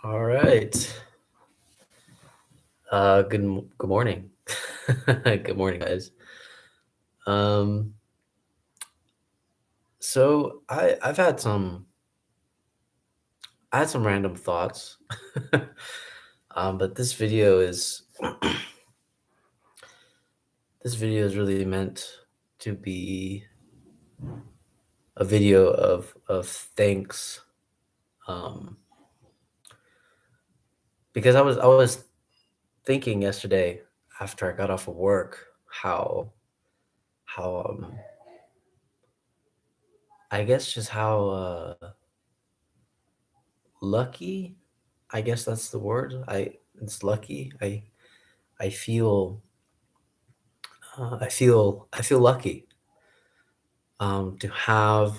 All right. Good morning. Good morning, guys. Um, so I had some random thoughts. But this video is really meant to be a video of thanks. Um, because I was thinking yesterday after I got off of work how I guess just how lucky, I guess that's the word. It's lucky. I feel I feel lucky to have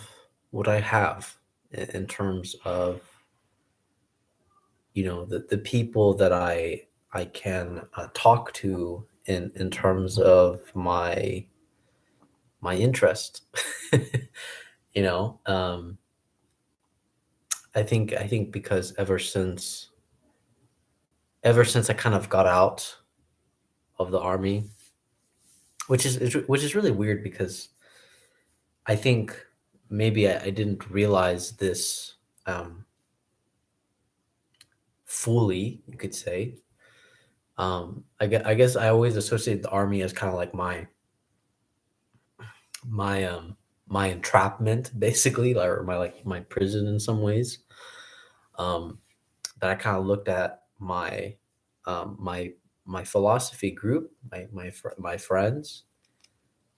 what I have in terms of the people that I can talk to in terms of my interest. you know, I think because ever since I kind of got out of the army, which is really weird because I think maybe I didn't realize this um, fully, you could say. I guess I always associate the army as kind of like my my entrapment, basically, or my prison in some ways. Um, that I kind of looked at my philosophy group, my friends,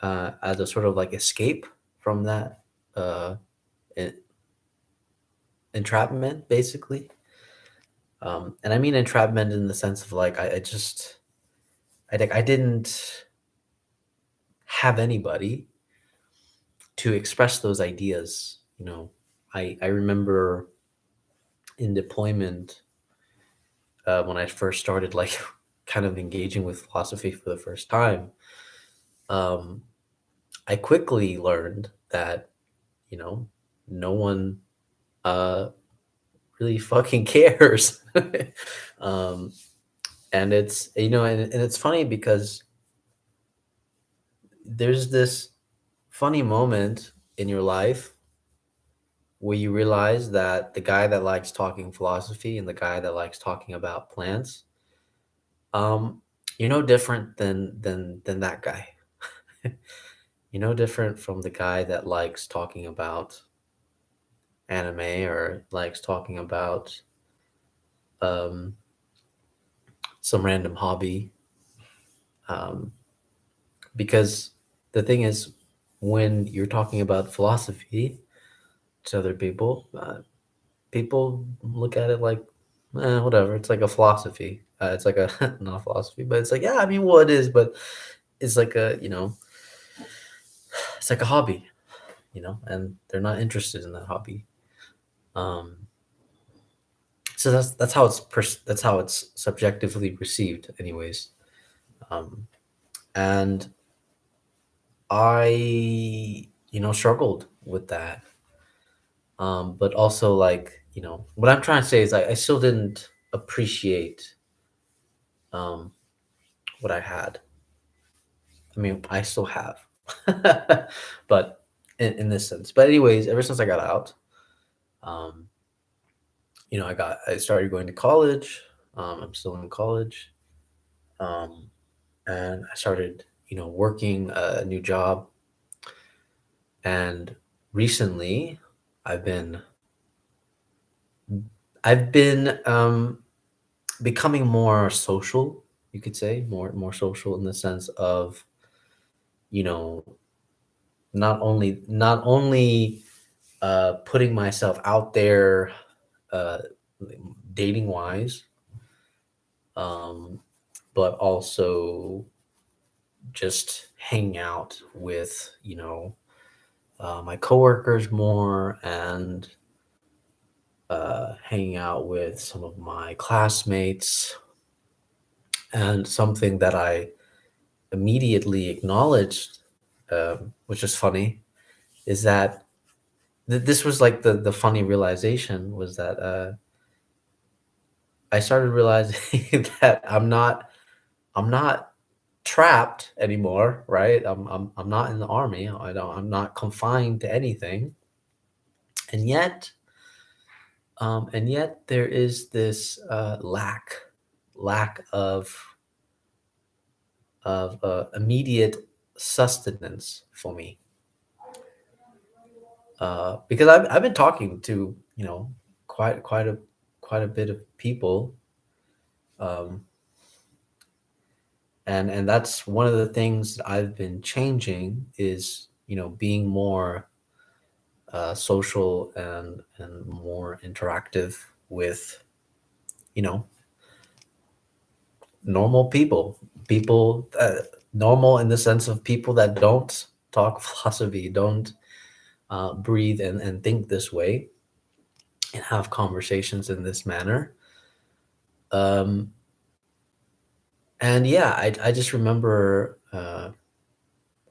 as a sort of like escape from that uh, en- entrapment, basically. And I mean entrapment in the sense of like I didn't have anybody to express those ideas. I remember in deployment, when I first started like kind of engaging with philosophy for the first time. um, I quickly learned that you know no one uh, really fucking cares. um, and and it's funny because there's this funny moment in your life where you realize that the guy that likes talking philosophy and the guy that likes talking about plants, um, you're no different than that guy. You're no different from the guy that likes talking about anime or likes talking about um, some random hobby. Um, because the thing is, when you're talking about philosophy to other people, people look at it like, whatever. It's like a philosophy. It's like a not a philosophy, but it's like, yeah, I mean, well, it is, but it's like it's like a hobby, and they're not interested in that hobby. Um, so that's how it's subjectively received, anyways. Um, and I, struggled with that. But also, like, what I'm trying to say is I still didn't appreciate um, what I had. I mean, I still have, but in this sense. But anyways, ever since I got out, um, I started going to college. I'm still in college, um, and I started, working a new job. And recently, I've been I've been becoming more social. You could say more social in the sense of you know not only putting myself out there, uh, dating wise, um, but also just hanging out with my coworkers more, and hanging out with some of my classmates. And something that I immediately acknowledged, which is funny, is that this was like the funny realization was that I started realizing that I'm not trapped anymore, right? I'm not in the army. I'm not confined to anything. And yet there is this lack of immediate sustenance for me. Because I've been talking to, quite a bit of people, um, and that's one of the things that I've been changing is, being more social and more interactive with, you know normal people, normal in the sense of people that don't talk philosophy, don't breathe and think this way, and have conversations in this manner. um and yeah, I just remember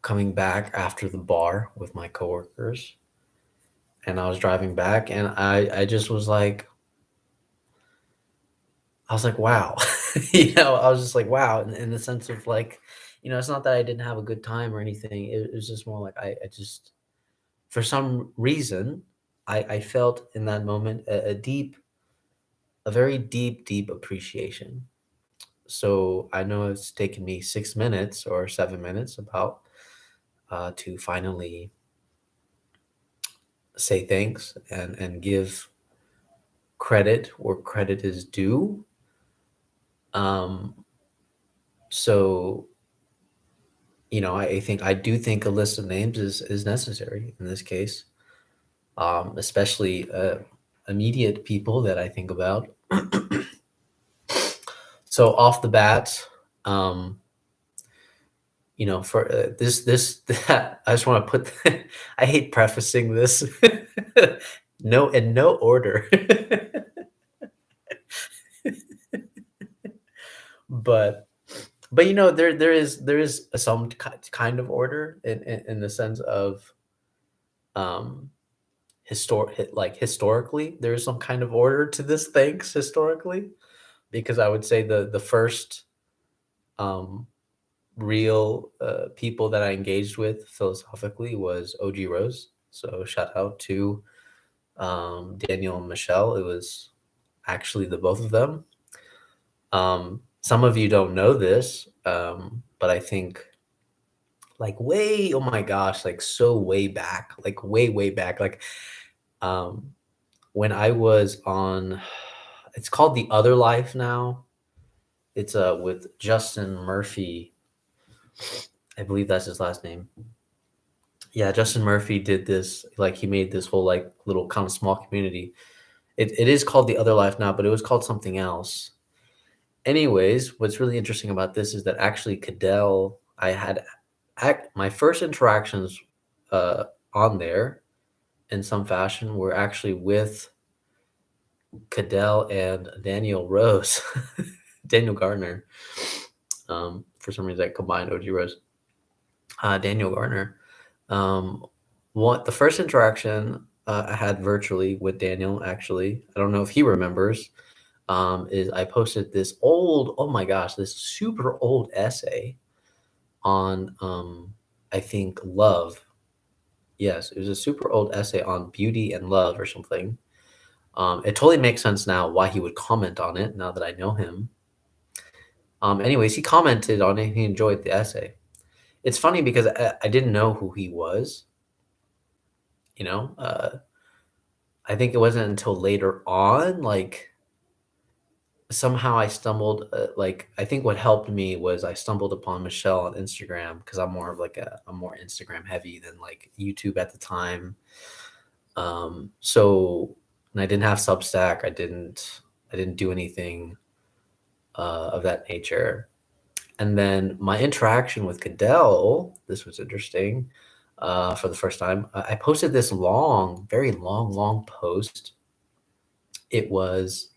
coming back after the bar with my coworkers, and I was driving back, and I just was like, I was like, wow. I was just like, wow, in the sense of like, it's not that I didn't have a good time or anything. It was just more like I just, for some reason, I felt in that moment a very deep appreciation. So I know it's taken me 6 minutes or 7 minutes about to finally say thanks and give credit where credit is due. Um, so I think I do think a list of names is necessary in this case, especially immediate people that I think about. So off the bat, um, for that, I just want to put. I hate prefacing this, no, in no order, but there is some kind of order in the sense of um historically there is some kind of order to this thanks historically, because I would say the first um real people that I engaged with philosophically was OG Rose. So shout out to Daniel and Michelle. It was actually the both of them. Some of you don't know this, but I think like way, oh my gosh, like so way back, like way back, like um, when I was on, it's called The Other Life now. It's with Justin Murphy. I believe that's his last name. Yeah, Justin Murphy did this, like he made this whole like little kind of small community. It is called The Other Life now, but it was called something else. Anyways, what's really interesting about this is that actually Cadell, I had my first interactions uh, on there in some fashion were actually with Cadell and Daniel Rose, Daniel Gardner. For some reason, I combined OG Rose, Daniel Gardner. Um, what the first interaction I had virtually with Daniel, actually, I don't know if he remembers, is I posted this old, oh my gosh, this super old essay on, I think, love. Yes, it was a super old essay on beauty and love or something. It totally makes sense now why he would comment on it now that I know him. Anyways, he commented on it. He enjoyed the essay. It's funny because I didn't know who he was. You know, I think it wasn't until later on, like somehow I stumbled. Like I think what helped me was I stumbled upon Michelle on Instagram because I'm more Instagram heavy than like YouTube at the time. So and I didn't have Substack. I didn't do anything of that nature. And then my interaction with Cadell, this was interesting. For the first time, I posted this long, very long post. It was,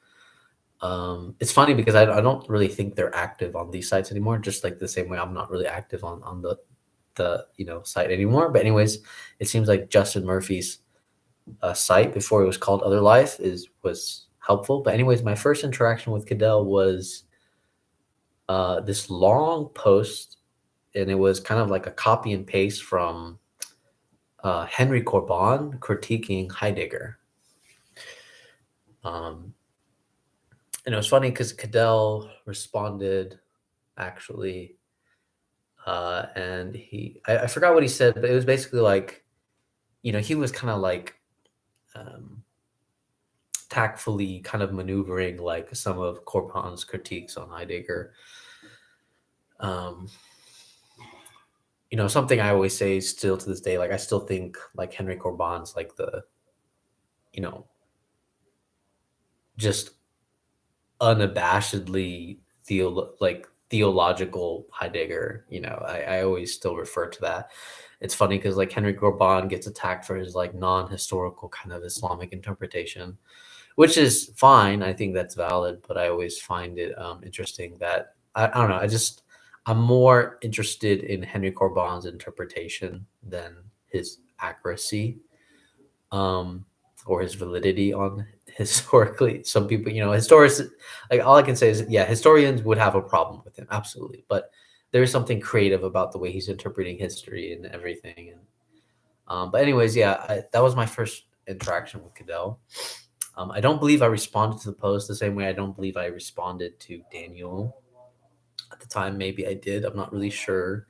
it's funny because I don't really think they're active on these sites anymore. Just like the same way I'm not really active on the site anymore. But anyways, it seems like Justin Murphy's site before it was called Other Life is was helpful. But anyways, my first interaction with Cadell was this long post, and it was kind of like a copy and paste from Henry Corbin critiquing Heidegger. Um, and it was funny because Cadell responded actually, and I forgot what he said, but it was basically like, he was kind of like um, tactfully kind of maneuvering like some of Corbin's critiques on Heidegger. Um, something I always say still to this day, like I still think like Henry Corbin's like the, you know, just unabashedly theological Heidegger. I always still refer to that. It's funny because like Henry Corbin gets attacked for his like non-historical kind of Islamic interpretation, which is fine. I think that's valid, but I always find it interesting that I don't know. I'm more interested in Henry Corbin's interpretation than his accuracy, um, or his validity on historically. Some people, historians, like all I can say is, yeah, historians would have a problem with him, absolutely. But there is something creative about the way he's interpreting history and everything. And but anyways, yeah, that was my first interaction with Cadell. I don't believe I responded to the post the same way I don't believe I responded to Daniel at the time. Maybe I did. I'm not really sure.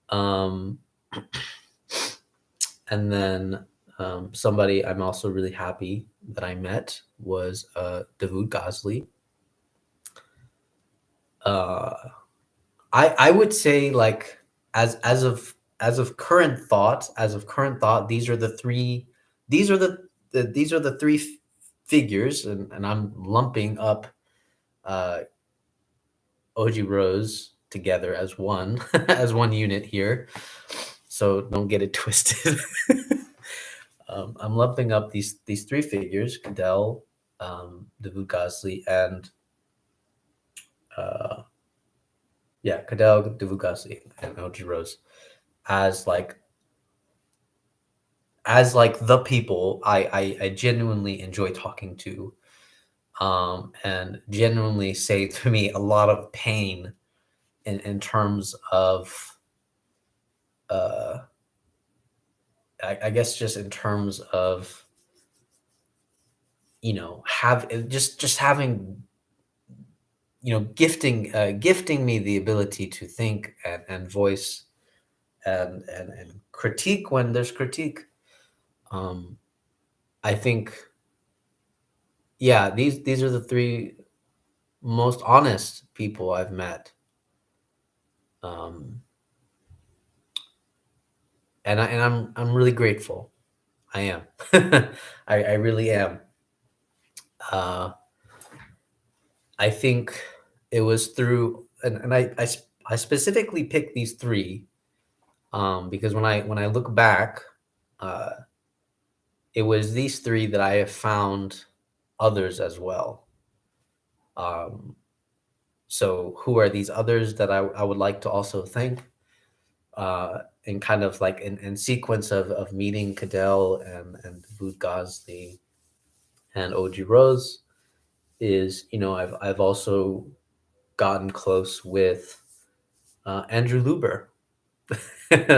Um, and then somebody I'm also really happy that I met was Davud Ghazli. Uh, I would say like as of current thought, these are the three figures, and I'm lumping up uh, OG Rose together as one as one unit here. So don't get it twisted. I'm lumping up these three figures: Cadell, Davud Ghazli, and uh, yeah, Cadell, Davud Ghazli, and OG Rose as like the people I genuinely enjoy talking to, and genuinely say to me a lot of pain in terms of uh, I guess just in terms of have just having gifting me the ability to think and voice and critique when there's critique. um I think, yeah, these are the three most honest people I've met. um and I'm really grateful. I am. I really am. uh I think it was through, and I specifically picked these three, because when I look back, uh, it was these three that I have found others as well. Um, so who are these others that I would like to also thank? In kind of like in sequence of meeting Cadell and Boot Gosney and OG Rose is, I've also gotten close with Andrew Luber.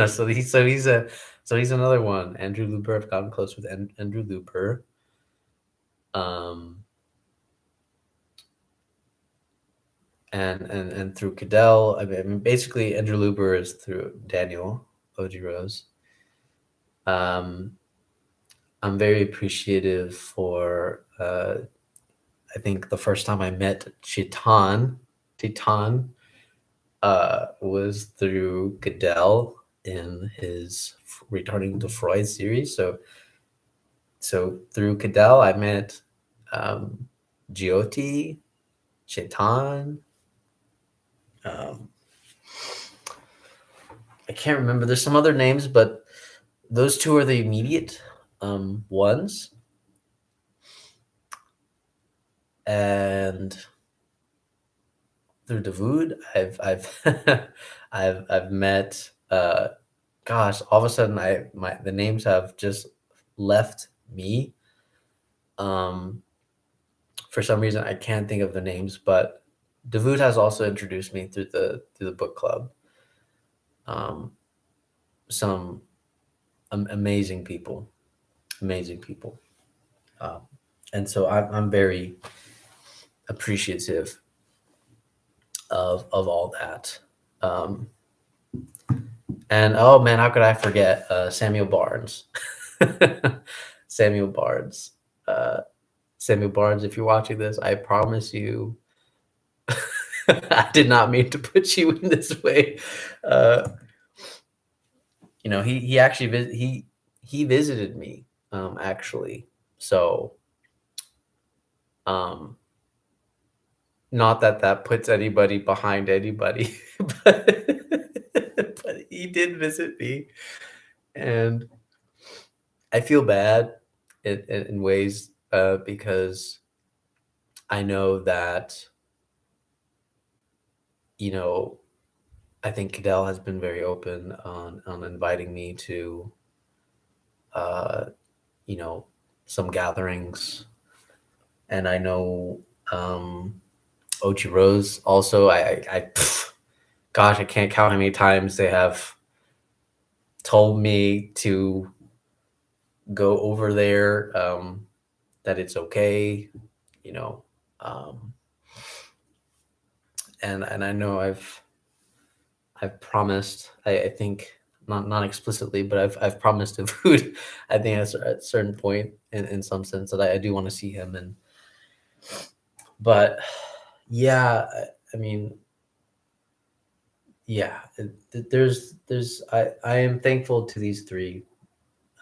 So he's another one. Andrew Luber. I've gotten close with Andrew Luber. Um, and through Cadell, I mean, basically Andrew Luber is through Daniel OG Rose. I'm very appreciative for. I think the first time I met Titan, was through Cadell in his Returning to Freud series. So through Cadell, I met Giotti, Chetan. Um, I can't remember. There's some other names, but those two are the immediate ones. And through Davud, I've I've met. Gosh, all of a sudden, the names have just left me. Um, for some reason I can't think of the names, but Davut has also introduced me through the book club. Um, some amazing people, amazing people, um, and so I'm very appreciative of all that. Um, and oh man, how could I forget Samuel Barnes? Samuel Barnes. Uh, Samuel Barnes, if you're watching this, I promise you, I did not mean to put you in this way. Uh, he actually he visited me, actually. So, um, not that that puts anybody behind anybody, but but he did visit me, and I feel bad in ways, because I know that, you know, I think Cadell has been very open on inviting me to, uh, you know, some gatherings, and I know, Ochi Rose also. Gosh, I can't count how many times they have told me to go over there, that it's okay, you know, um, and I know I've promised. I think not explicitly, but I've promised to food. I think at a certain point, in some sense, that I do want to see him, and but yeah, I mean, yeah, there's I am thankful to these three,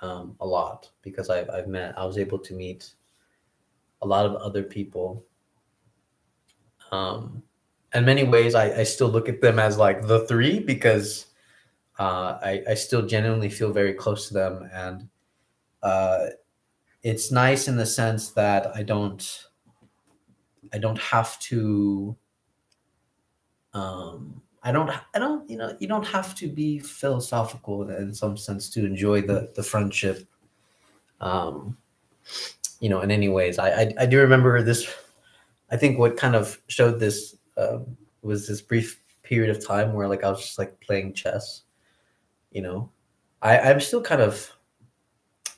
a lot, because I was able to meet a lot of other people. Um, in many ways, I still look at them as like the three, because I still genuinely feel very close to them, and uh, it's nice in the sense that I don't have to, you don't have to be philosophical in some sense to enjoy the friendship, um, in any ways. I do remember this. I think what kind of showed this, was this brief period of time where, like, I was just like playing chess. You know, I'm still kind of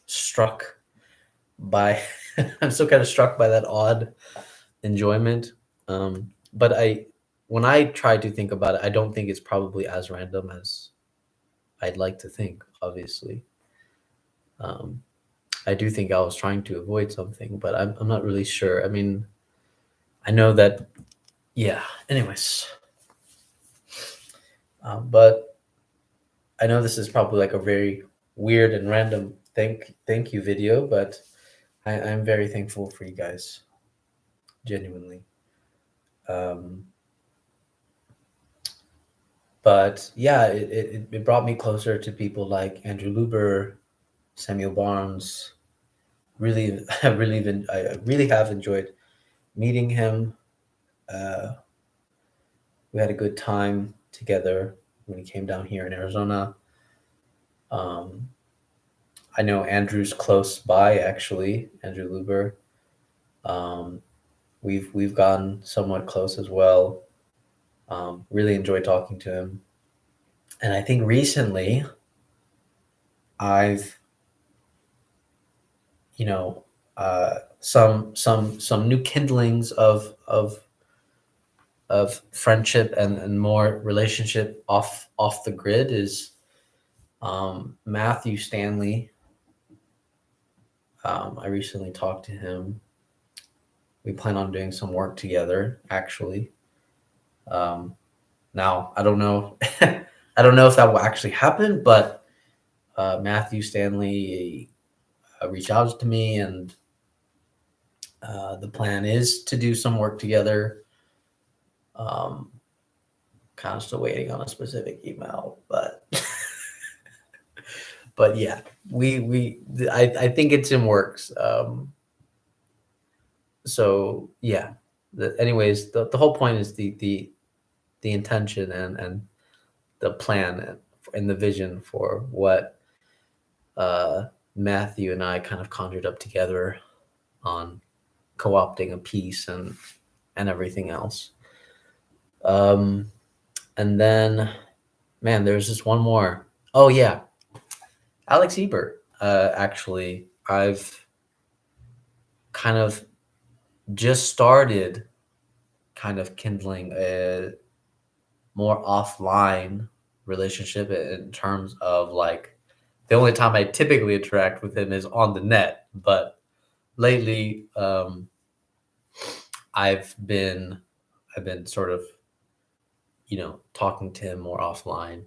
struck by I'm still kind of struck by that odd enjoyment. But when I try to think about it, I don't think it's probably as random as I'd like to think. Obviously, um, I do think I was trying to avoid something, but I'm not really sure. I mean, I know that. Yeah. Anyways, but I know this is probably like a very weird and random thank you video, but I'm very thankful for you guys, genuinely. Um, but yeah, it brought me closer to people like Andrew Luber, Samuel Barnes. Really, I really have enjoyed meeting him. Uh, we had a good time together when he came down here in Arizona. Um, I know Andrew's close by, actually, Andrew Luber. Um, we've gotten somewhat close as well. Really enjoyed talking to him, and I think recently I've, you know, some new kindlings of friendship and more relationship off the grid is, Matthew Stanley. I recently talked to him. We plan on doing some work together, actually. Um, Now I don't know, I don't know if that will actually happen, but Matthew Stanley reached out to me, and the plan is to do some work together. Um, Kind of still waiting on a specific email, but but yeah, I think it's in works. So yeah. Anyways, the whole point is the intention and the plan and the vision for what, uh, Matthew and I kind of conjured up together on co-opting a piece and everything else. Um, and then, man, there's just one more. Oh yeah, Alex Ebert. Actually, I've kind of just started kind of kindling a more offline relationship in terms of like the only time I typically interact with him is on the net. But lately, I've been I've been sort of talking to him more offline.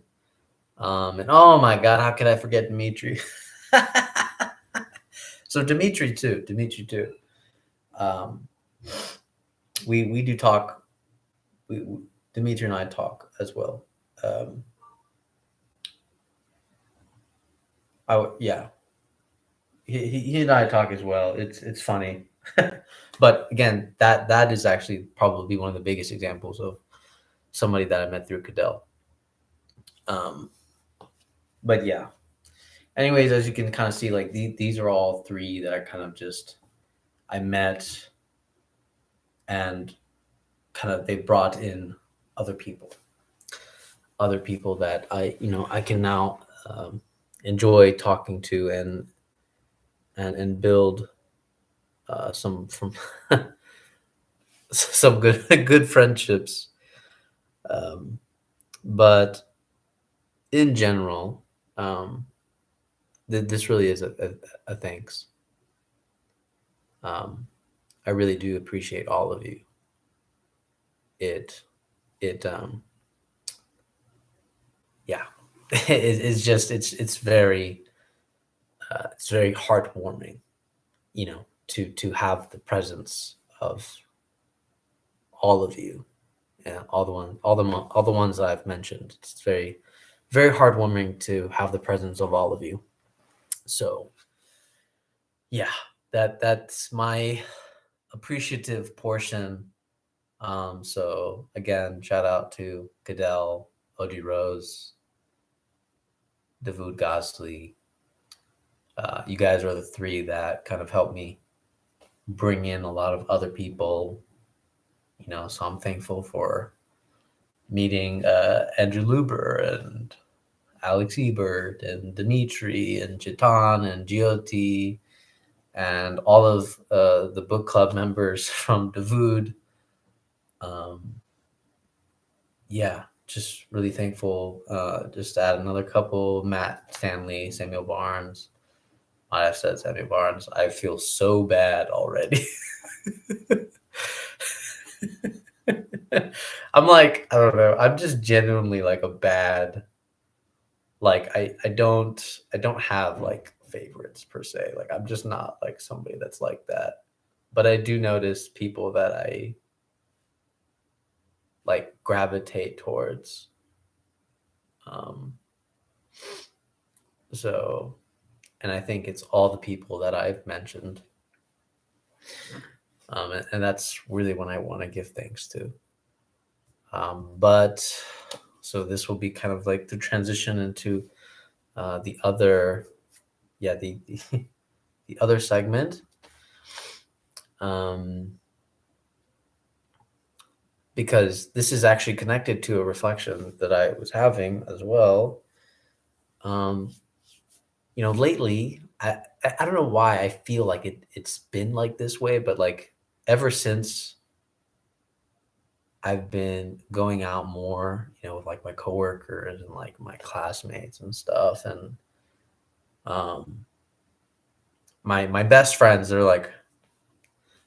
And oh my God, how could I forget Dimitri? So Dimitri too. Um, we do talk. We Dimitri and I talk as well. Um, yeah, he and I talk as well. It's funny, but again, that is actually probably one of the biggest examples of somebody that I met through Cadell. Um, but yeah. Anyways, as you can kind of see, like these are all three that I kind of just I met and kind of they brought in other people, other people that I can now enjoy talking to and build some from some good good friendships. Um, but in general, um, this really is a thanks. Um, I really do appreciate all of you. It it yeah, it's just it's very heartwarming, to have the presence of all of you, yeah, all the ones that I've mentioned. It's very heartwarming to have the presence of all of you. So yeah, that's my appreciative portion. So again, shout out to Goodell, OG Rose, Davud Gosley. You guys are the three that kind of helped me bring in a lot of other people. So I'm thankful for meeting Andrew Luber and Alex Ebert and Dimitri and Chitan and GOT and all of the book club members from Davud. Um, yeah, just really thankful. Just to add another couple: Matt Stanley, Samuel Barnes. Might have said Samuel Barnes. I feel so bad already. I'm like, I don't know. I'm just genuinely like a bad, like I don't have like favorites per se. Like I'm just not like somebody that's like that. But I do notice people that I like gravitate towards. Um so and I think it's all the people that I've mentioned. And that's really when I want to give thanks to. But so this will be kind of like the transition into the other, yeah, the other segment. Um, because this is actually connected to a reflection that I was having as well. Um, lately, I don't know why I feel like it's been like this way, but like ever since I've been going out more, with like my coworkers and like my classmates and stuff, and um, my best friends, they're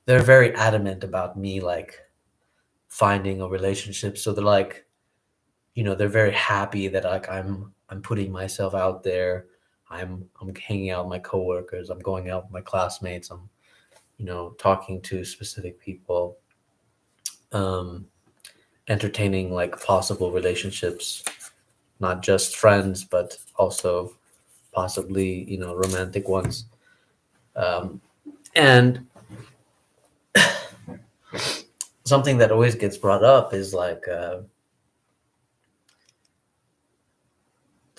very adamant about me like finding a relationship. So they're like, they're very happy that like I'm putting myself out there. I'm hanging out with my coworkers. I'm going out with my classmates. I'm talking to specific people, um, entertaining like possible relationships, not just friends, but also possibly romantic ones. Um, and something that always gets brought up is like the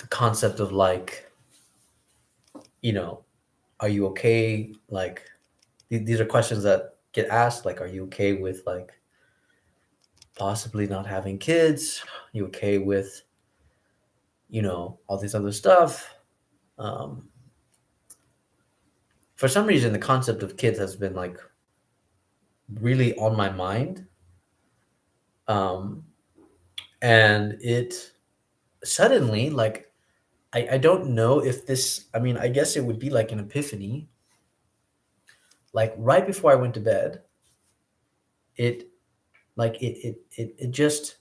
concept of like, you know, are you okay? Like these are questions that get asked like, are you okay with like possibly not having kids? You okay with, all this other stuff? Um, for some reason, the concept of kids has been like really on my mind. Um, and it suddenly, like, I don't know if this, I mean, I guess it would be like an epiphany. Like, right before I went to bed, it, it just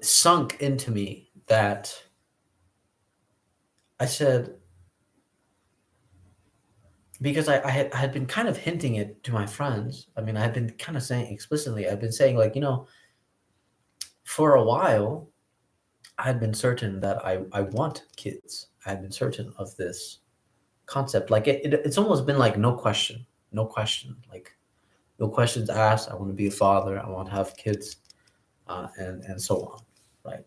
sunk into me that I said, because I had been kind of hinting it to my friends. I mean, I had been kind of saying explicitly, I've been saying, like, for a while, I had been certain that I want kids. I had been certain of this concept. Like, it's almost been like no question, no question, like no questions asked. I want to be a father. I want to have kids, and so on, right?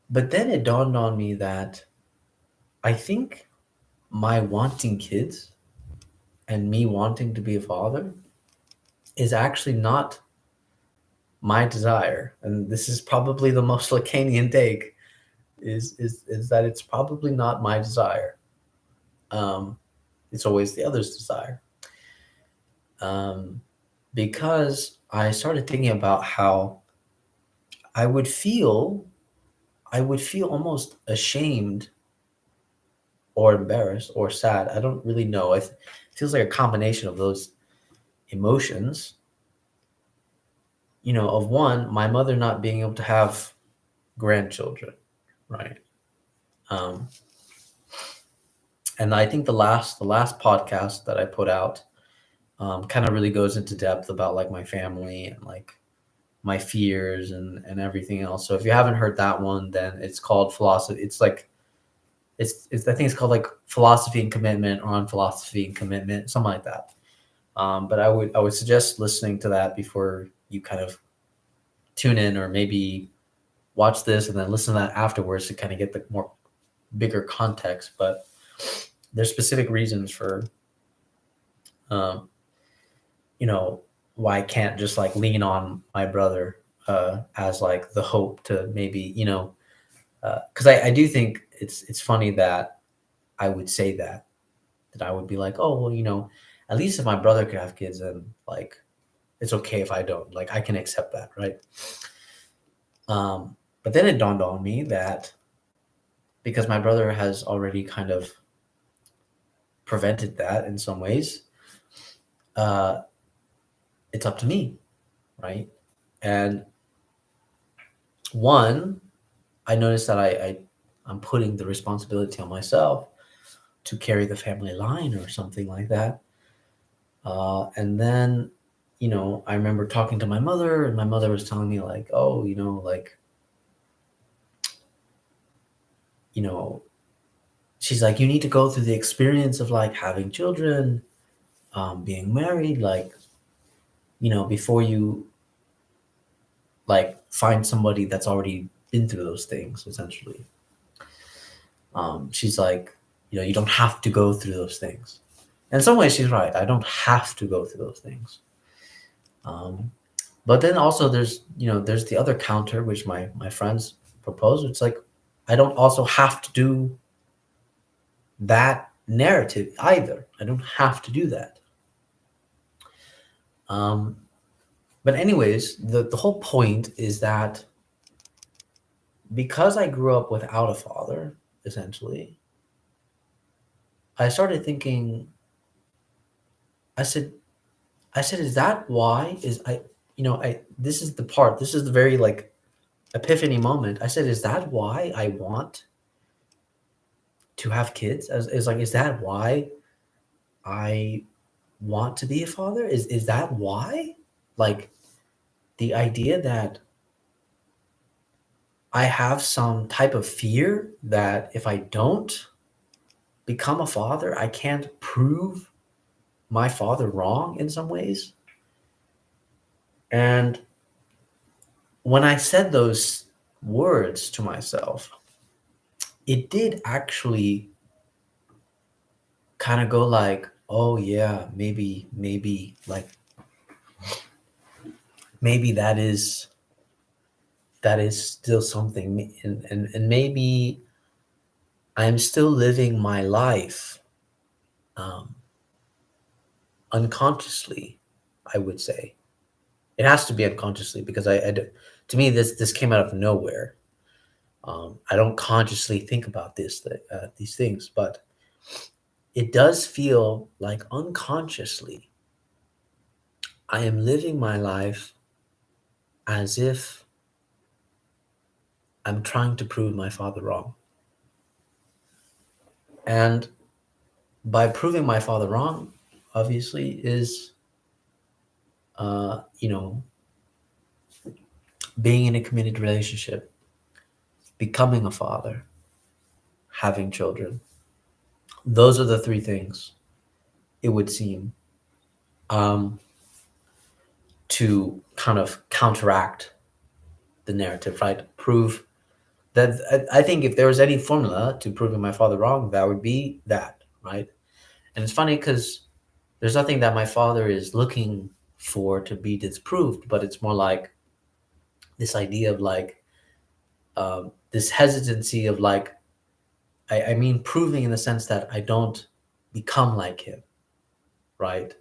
But then it dawned on me that I think my wanting kids and me wanting to be a father is actually not my desire. And this is probably the most Lacanian take, is that it's probably not my desire. Um, it's always the other's desire. Um, because I started thinking about how I would feel I would feel almost ashamed or embarrassed or sad. I don't really know. It feels like a combination of those emotions. Of one, my mother not being able to have grandchildren, right? Um, and I think the last podcast that I put out kind of really goes into depth about like my family and like my fears and everything else. So if you haven't heard that one, then it's called philosophy. It's like it's I think it's called like philosophy and commitment, or on philosophy and commitment, something like that. But I would suggest listening to that before you kind of tune in, or maybe watch this and then listen to that afterwards to kind of get the more bigger context. But there's specific reasons for um, why I can't just like lean on my brother as like the hope to maybe, because I do think it's funny that I would say that I would be like, oh well, at least if my brother could have kids, then like it's okay if I don't. Like I can accept that, right? But then it dawned on me that because my brother has already kind of prevented that in some ways, uh, it's up to me, right? And one, I noticed that I'm putting the responsibility on myself to carry the family line or something like that. And then, I remember talking to my mother, and my mother was telling me like, oh, like, you know, she's like, you need to go through the experience of like having children, being married, like, before you like find somebody that's already been through those things, essentially. She's like, you don't have to go through those things. In some ways, she's right. I don't have to go through those things. Um, but then also there's the other counter, which my friends propose. It's like, I don't also have to do that narrative either. I don't have to do that. Um, but anyways, the whole point is that because I grew up without a father, essentially, I started thinking. I said, is that why? Is I, this is the part. This is the very like epiphany moment. I said, is that why I want to have kids? As like, is that why I want to be a father? Is that why? Like the idea that I have some type of fear that if I don't become a father, I can't prove my father wrong in some ways. And when I said those words to myself, it did actually kind of go like, oh yeah, like maybe that is still something, and maybe I'm still living my life um, unconsciously. I would say it has to be unconsciously because to me this came out of nowhere. I don't consciously think about these things, but it does feel like unconsciously I am living my life as if I'm trying to prove my father wrong. And by proving my father wrong, obviously, is, you know, being in a committed relationship, becoming a father, having children. Those are the three things, it would seem, um, to kind of counteract the narrative, right? Prove that I think if there was any formula to proving my father wrong, that would be that, right? And it's funny because there's nothing that my father is looking for to be disproved, but it's more like this idea of like this hesitancy of like, I mean, proving in the sense that I don't become like him, right?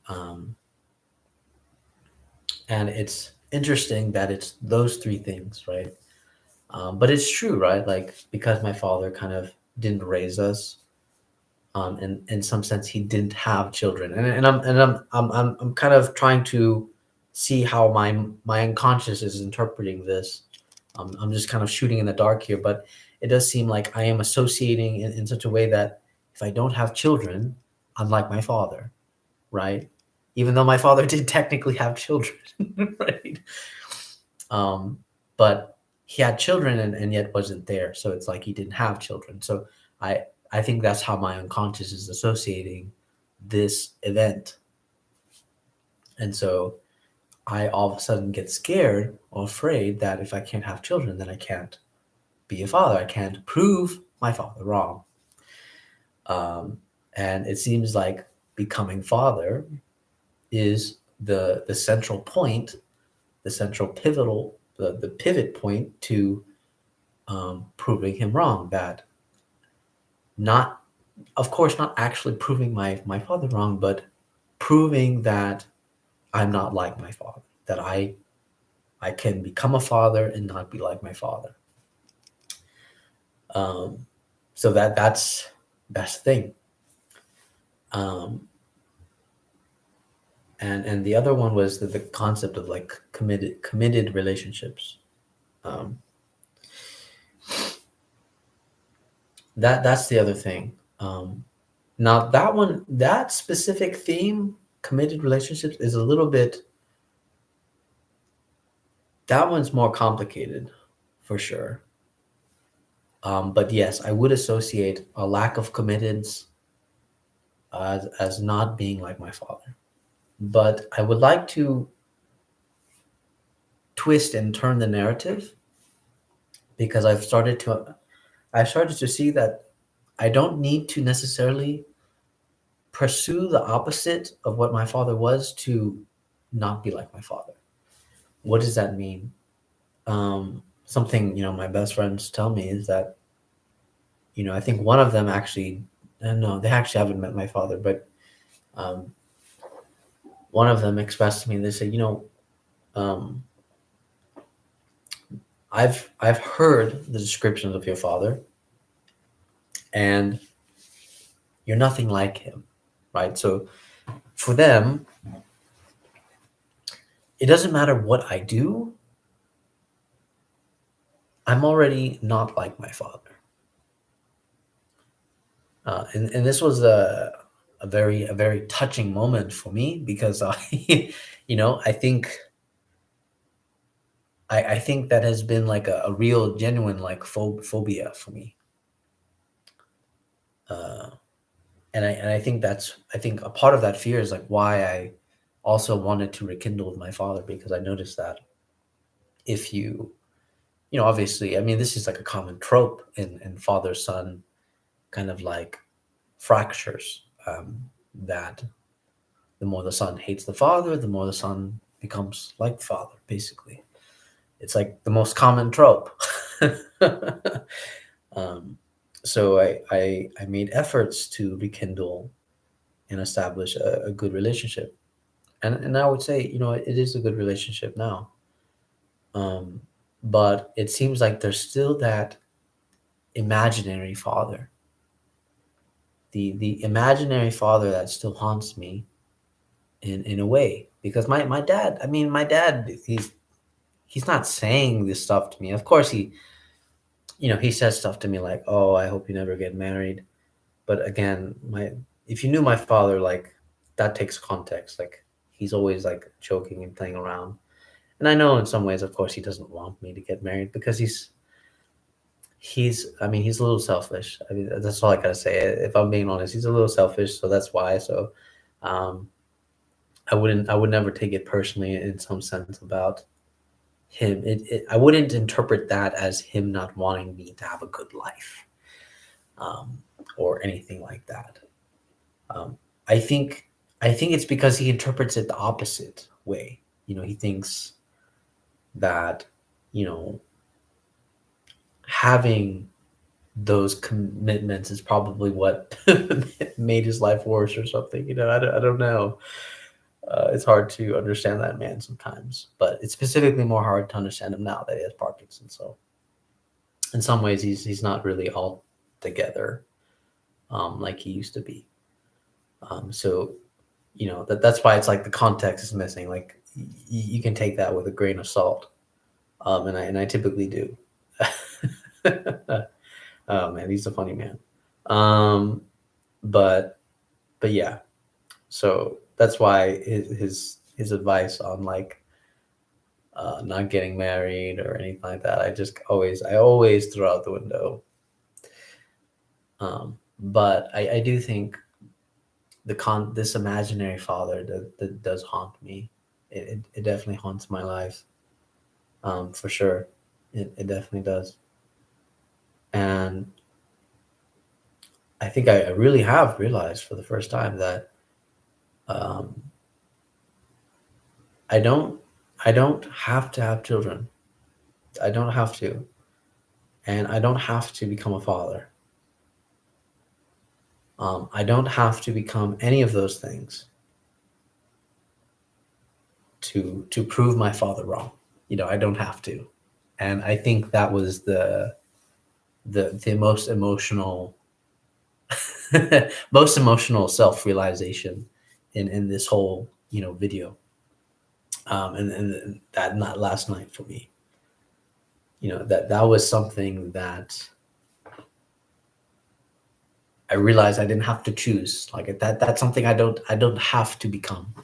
Um, and it's interesting that it's those three things, right? But it's true, right? Like because my father kind of didn't raise us, and in some sense he didn't have children, and I'm kind of trying to see how my unconscious is interpreting this. I'm just kind of shooting in the dark here, but it does seem like I am associating in such a way that if I don't have children, I'm like my father, right? Even though my father did technically have children, right? Um, but he had children and yet wasn't there. So it's like he didn't have children. So I I think that's how my unconscious is associating this event. And so I all of a sudden get scared or afraid that if I can't have children, then I can't be a father. I can't prove my father wrong. Um, and it seems like becoming father is the central point, the central pivotal, the pivot point to proving him wrong. That not, of course, not actually proving my father wrong, but proving that I'm not like my father. That I can become a father and not be like my father. Um, so that's the thing. Um, and the other one was the concept of like committed relationships. Um, that's the other thing. Now that specific theme, committed relationships, is a little bit, that one's more complicated for sure. But yes, I would associate a lack of committeds as not being like my father. But I would like to twist and turn the narrative because I've started to see that I don't need to necessarily pursue the opposite of what my father was to not be like my father. What does that mean? Something my best friends tell me is that I think one of them actually, no, they actually haven't met my father, but um, one of them expressed to me. They said, um, I've heard the descriptions of your father, and you're nothing like him, right? So for them, it doesn't matter what I do. I'm already not like my father, and this was a very touching moment for me because I think I think that has been like a real genuine like phobia for me. Uh, and I think I think a part of that fear is like why I also wanted to rekindle with my father, because I noticed that if obviously, I mean, this is like a common trope in father son kind of like fractures. that the more the son hates the father, the more the son becomes like the father, basically. It's like the most common trope. um, so I made efforts to rekindle and establish a good relationship. And I would say, it is a good relationship now. Um, but it seems like there's still that imaginary father, the imaginary father that still haunts me in a way. Because my dad, I mean, my dad, he's not saying this stuff to me. Of course, he says stuff to me like, "Oh, I hope you never get married." But again, my if you knew my father, like, that takes context. Like, he's always like joking and playing around. And I know in some ways, of course, he doesn't want me to get married because I mean, he's a little selfish. I mean, that's all I gotta say. If I'm being honest, he's a little selfish, so that's why. So, um, I would never take it personally in some sense about him. I wouldn't interpret that as him not wanting me to have a good life, um, or anything like that. Um, I think, it's because he interprets it the opposite way. He thinks that, you know, having those commitments is probably what made his life worse or something. I don't know. It's hard to understand that man sometimes, but it's specifically more hard to understand him now that he has Parkinson's. So in some ways, he's not really all together, like he used to be. So that's why it's like the context is missing. Like, you can take that with a grain of salt, and I typically do. Oh man, he's a funny man. Um, but but yeah, so that's why his advice on, like, not getting married or anything like that, I always throw out the window. But I do think this imaginary father that does haunt me. It definitely haunts my life, for sure. It definitely does. And I think I really have realized for the first time that, um, I don't I don't have to have children. I don't have to, and I don't have to become a father. I don't have to become any of those things to prove my father wrong. I don't have to, and I think that was the most emotional most emotional self realization in this whole video, and that not last night for me. That was something that I realized I didn't have to choose. Like, that's something I don't have to become.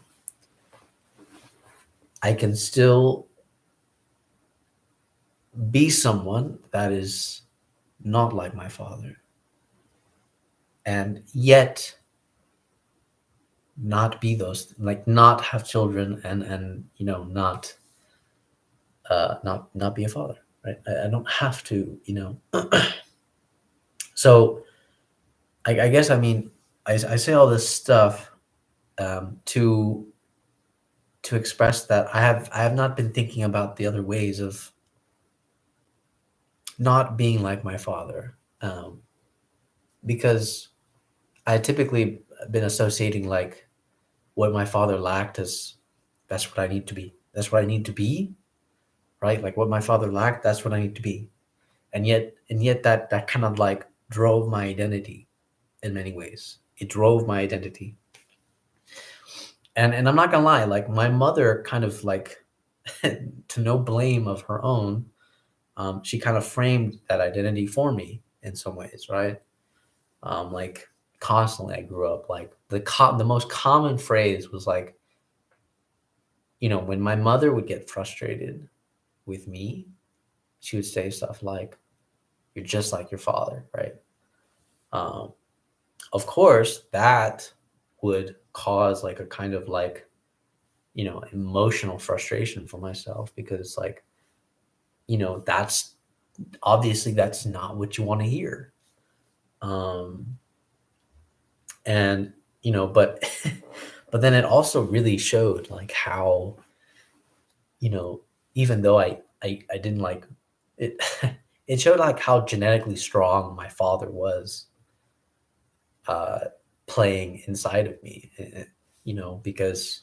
I can still be someone that is not like my father, and yet not be those, like, not have children, and not be a father, right? I don't have to, so I guess, I mean, I say all this stuff, to express that I have not been thinking about the other ways of not being like my father, because I typically been associating, like, what my father lacked as that's what I need to be. That's what I need to be, right? Like, what my father lacked, that's what I need to be. And yet that kind of, like, drove my identity in many ways. It drove my identity. And I'm not gonna lie, like, my mother kind of, like, to no blame of her own, she kind of framed that identity for me in some ways, right? Like, constantly I grew up, like, the most common phrase was like, when my mother would get frustrated with me, she would say stuff like, "You're just like your father," right? Um, of course, that would cause, like, a kind of, like, emotional frustration for myself, because, like, that's obviously that's not what you want to hear. Um, and but but then it also really showed like how, you know, even though I didn't like it, it showed like how genetically strong my father was, uh, playing inside of me, because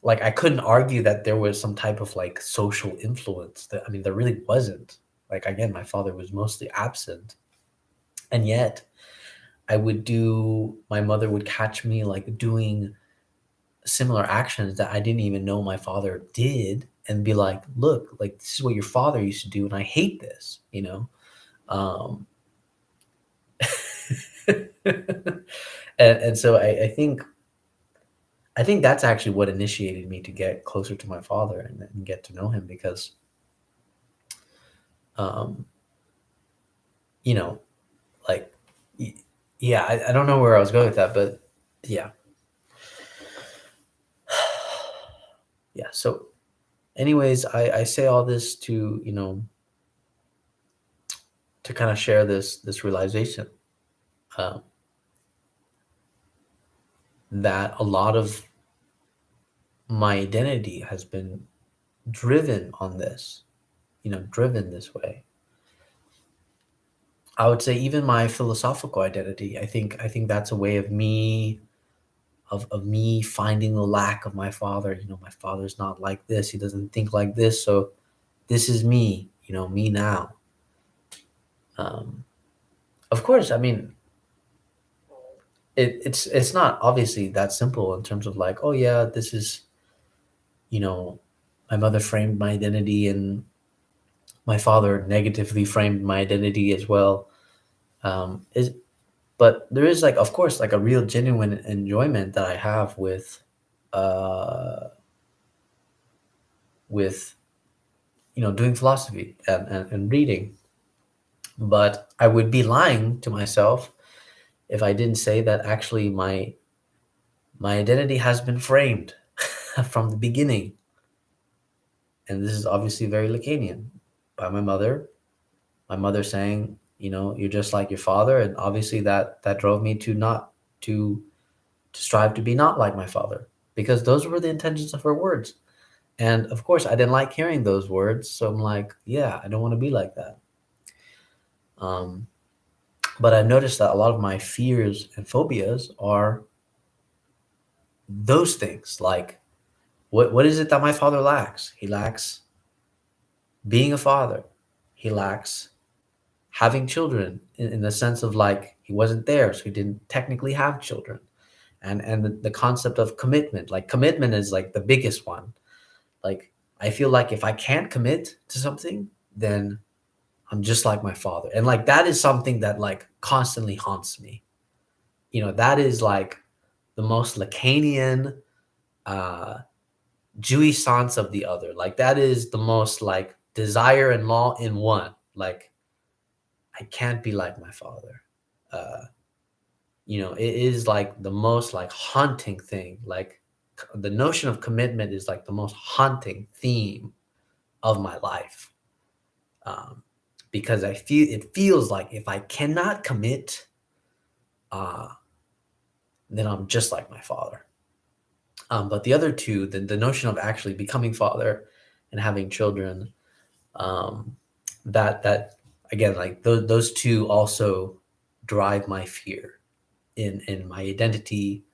like I couldn't argue that there was some type of like social influence. That I mean, there really wasn't. Like again, my father was mostly absent, and yet my mother would catch me like doing similar actions that I didn't even know my father did, and be like, "Look, like this is what your father used to do, and I hate this." Um, and so I think that's actually what initiated me to get closer to my father and get to know him because, um, you know, like, y- yeah, I don't know where I was going with that, but yeah, yeah. So, anyways, I say all this to to kind of share this realization, um, that a lot of my identity has been driven on this, driven this way. I would say even my philosophical identity. I think that's a way of me finding the lack of my father. My father's not like this. He doesn't think like this. So this is me. Me now. Um, of course, I mean it's not obviously that simple in terms of like, oh yeah, this is you know my mother framed my identity and my father negatively framed my identity as well. Is But there is like, of course, like a real genuine enjoyment that I have uh with doing philosophy and reading. But I would be lying to myself if I didn't say that actually my identity has been framed from the beginning. And this is obviously very Lacanian, by my mother. My mother saying, you're just like your father, and obviously that drove me to not to strive to be not like my father, because those were the intentions of her words. And of course, I didn't like hearing those words, so I'm like, yeah, I don't want to be like that. Um, but I noticed that a lot of my fears and phobias are those things. Like, what is it that my father lacks? He lacks being a father. He lacks having children in the sense of like he wasn't there, so he didn't technically have children. And the concept of commitment, like commitment is like the biggest one. Like I feel like if I can't commit to something, then I'm just like my father. And like that is something that like constantly haunts me. That is like the most Lacanian uh jouissance of the other. Like that is the most like desire and law in one. Like I can't be like my father. Uh it is like the most like haunting thing. Like the notion of commitment is like the most haunting theme of my life. Um because it feels like if I cannot commit, uh then I'm just like my father. But the other two, the notion of actually becoming father and having children, um, that again, like those two also drive my fear in my identity.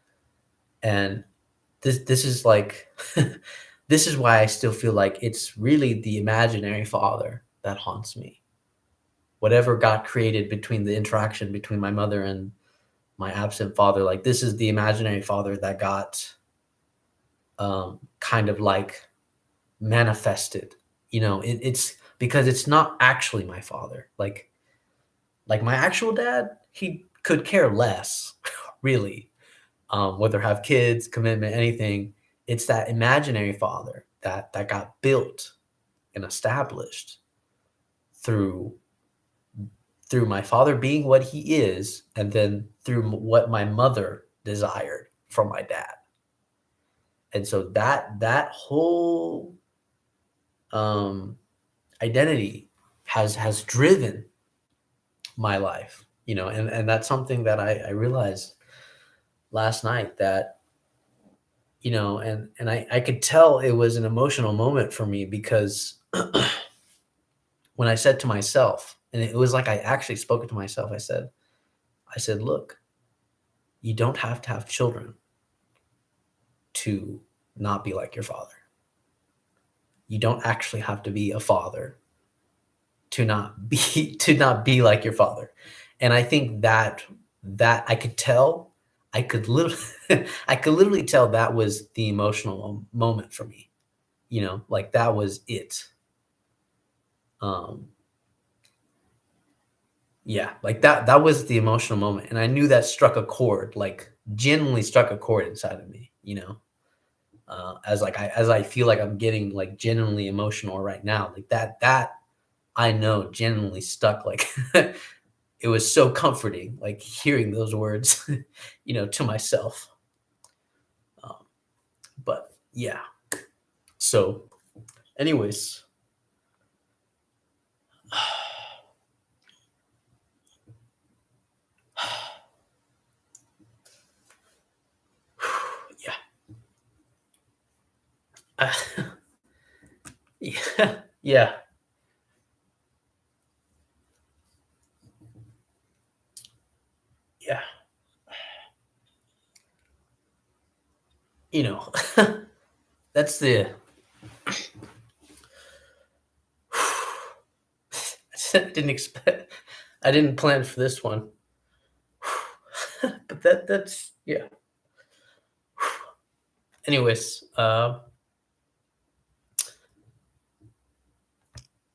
And this is like this is why I still feel like it's really the imaginary father that haunts me. Whatever got created between the interaction between my mother and my absent father, like this is the imaginary father that got kind of like manifested. It's because it's not actually my father. Like my actual dad, he could care less, really, whether have kids, commitment, anything. It's that imaginary father that got built and established through my father being what he is, and then through what my mother desired from my dad. And so that whole um identity has driven my life, and that's something that I realize last night that, and I could tell it was an emotional moment for me because when I said to myself, and it was like I actually spoke it to myself, I said, look, you don't have to have children to not be like your father. You don't actually have to be a father to not be like your father. And I think that I could tell, I could literally I could literally tell that was the emotional moment for me. Like that was it. Um yeah, like that was the emotional moment. And I knew that struck a chord, like genuinely struck a chord inside of me. As I feel like I'm getting like genuinely emotional right now. Like that I know genuinely stuck like it was so comforting, like hearing those words, to myself. Um, but yeah. So, anyways, yeah, uh, yeah, yeah, yeah. You know, that's the. I didn't expect. I didn't plan for this one, but that's yeah. Anyways,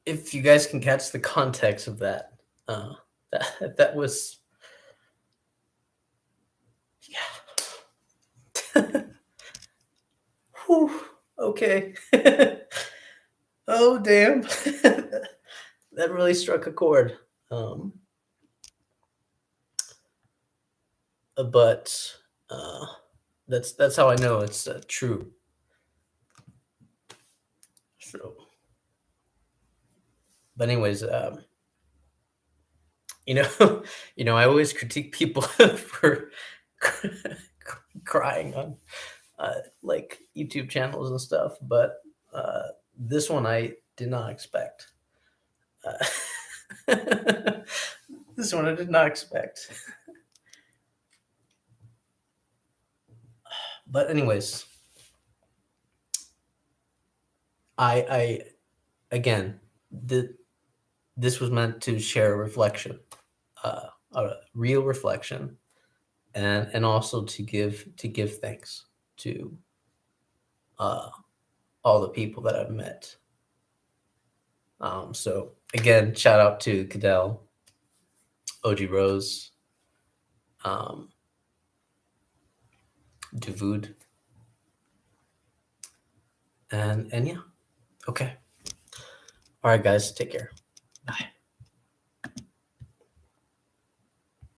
if you guys can catch the context of that, that was yeah. Whew, okay. Oh, damn. That really struck a chord. Um, but uh, that's how I know it's true. So, but anyways, you know, I always critique people for crying on like YouTube channels and stuff, but uh, this one I did not expect. Uh, this one I did not expect. But anyways, I again, the this was meant to share a reflection, a real reflection, and also to give thanks to uh, all the people that I've met. So again, shout out to Cadell, OG Rose, um, Davood, and yeah. Okay. All right, guys, take care. Bye.